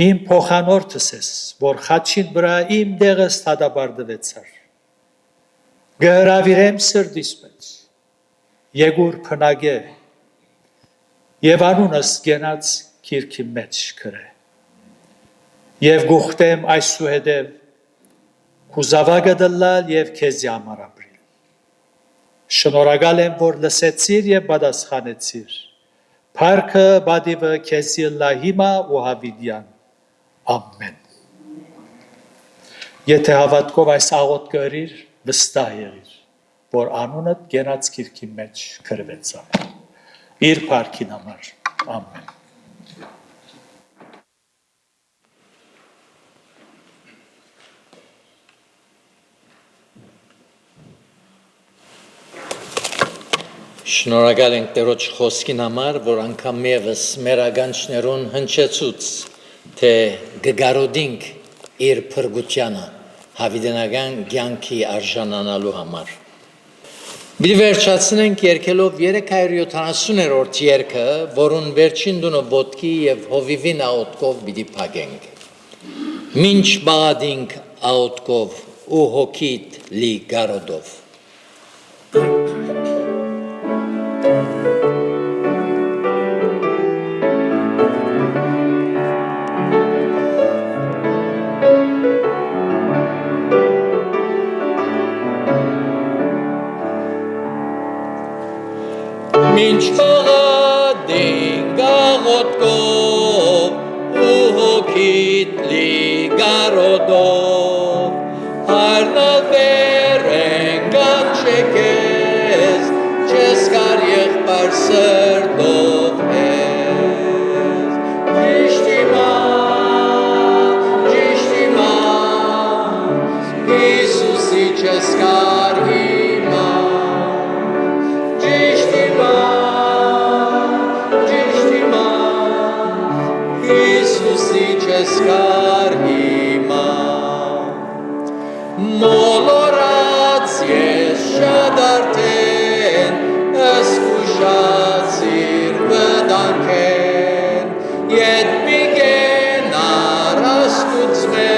իմ փոխանորդս ես, որ խաչին վրա իմ դեղս դատապարտվեցար։ Կհրավիրեմ սրտիս մեջ, եկուր փնագե, և անունս գենած քիրքի մեջ գրե։ Եվ գուխտեմ այսուհետև քու զավակը դլալ և քեզի համար ապրիլ։ Շնորհակալ եմ, որ լսեցիր և պատասխանեցիր։ Փառքը պատիվը քեզի լա հիմա ու հավիտյան։ Ամեն։ Եթե հավատքով այս աղոթքը կրիր, վստահ եղիր, որ անունդ գենած քիրքի մեջ գրվեցավ։ Իր փառքին համար։ Ամեն։
Շնորհակալ ենք Տերոջ խոսքին համար, որ անգամ ևս մեր ականջներուն հնչեցուց, թե գգարոդինք իր փրկությանը հավիտենական կյանքի արժանանալու համար։ Մի վերջացնենք երգելով 370-րդ երգը, որուն վերջին դունը ոտքի եւ հովիվին աղոթքով պիտի փակենք։ Մինչ բաղադինք աղոթքով ու հոգիտ լի գարոդով։ Մինչ բաղադինք աղոթքով ու հոգիտ լի գարոդով, հարնավեր ենք անչեքես, չես կար եղբար սրտով ես։ Ճիշտ իմա, Հիսուսի չես կար հիմա, ճիշտ իմա, Հիսուսի չես կար հիմա, մոլորած ես շատ արդեն, ըսկուշացիր վտանգեն, ետ մի գենար աստուծմե,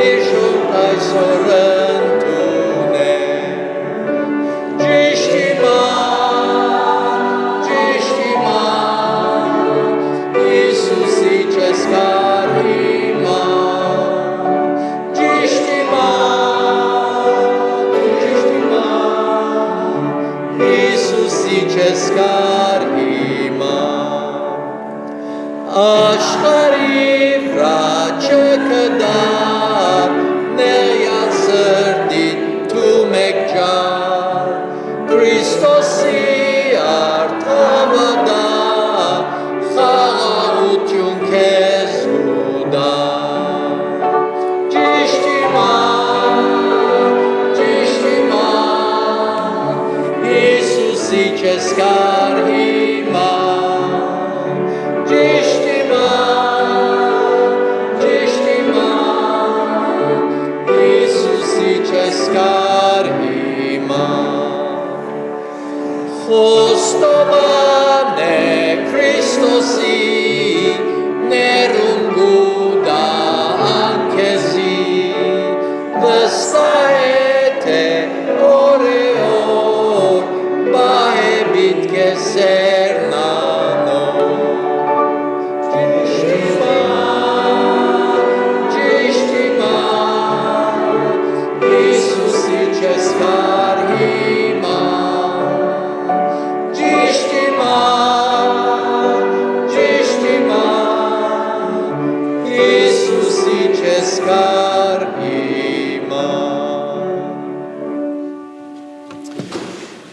իր շոտ այսօր ընդունեն, ճիշտ իմա, Հիսուսի չես կար հիմա, ճիշտ իմա, Հիսուսի չես կար հիմա, աշխարհի վրա չկդար, նեղյալ սրտիդ դու մեկ ջար, Քրիստոսի արդ հավատա, խաղաղություն քեզ ուդա, ճիշտ իմա, Հիսուսի չես կար հիմա, ճիշտ իմա, Հիսուսի չես կար հիմա, խոստովան է Քրիստոսի, ներում գուդա անքեզի, վստահ է թե օրեօր, բահ է բիտքես սերնանոր, ճիշտ իմա, Հիսուսի չես կար հիմա, ճիշտ իմա, Հիսուսի չես կար հիմա։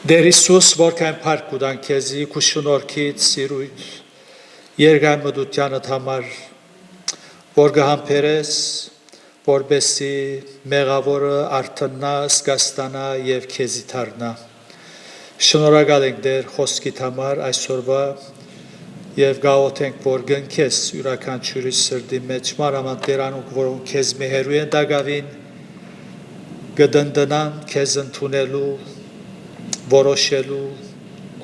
Դեր Հիսուս, որքան փառք կուտան քեզի քու շնորհքից սիրույթ երգամտությանդ համար, որ կհամբերես, որպեսզի մեղավորը արթնա, զգաստանա և քեզի դառնա։ Շնորհակալ ենք Տեր խոսքիդ համար այսօրվա եւ գաղութենք որ գնքես յուրաքանչյուրի սրտի մեջ մանավանդ Տերանուք որոնք քեզ մեհերու են դակավին գդնդնան քեզ ընդունելու որոշելու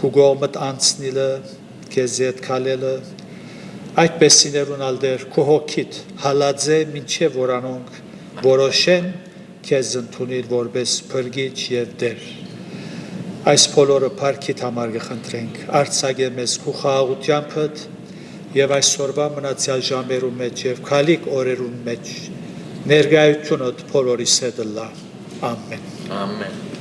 քու գոմդ անցնիլը քեզ հետ քալելը այդպես իներունալ Տեր քու հոգիդ հալածե մինչև որանոնք որոշեն քեզ ընդունիլ որպես փրկիչ եւ Տեր Այս բոլորը փառքիդ համար կխնդրենք, արձակե մեզ քու խաղաղությանդ եւ այսօրվա մնացյալ ժամերու մեջ եւ քալիք օրերուն մեջ ներկայությունդ բոլորիս հետ լա։ Ամեն։
Ամեն։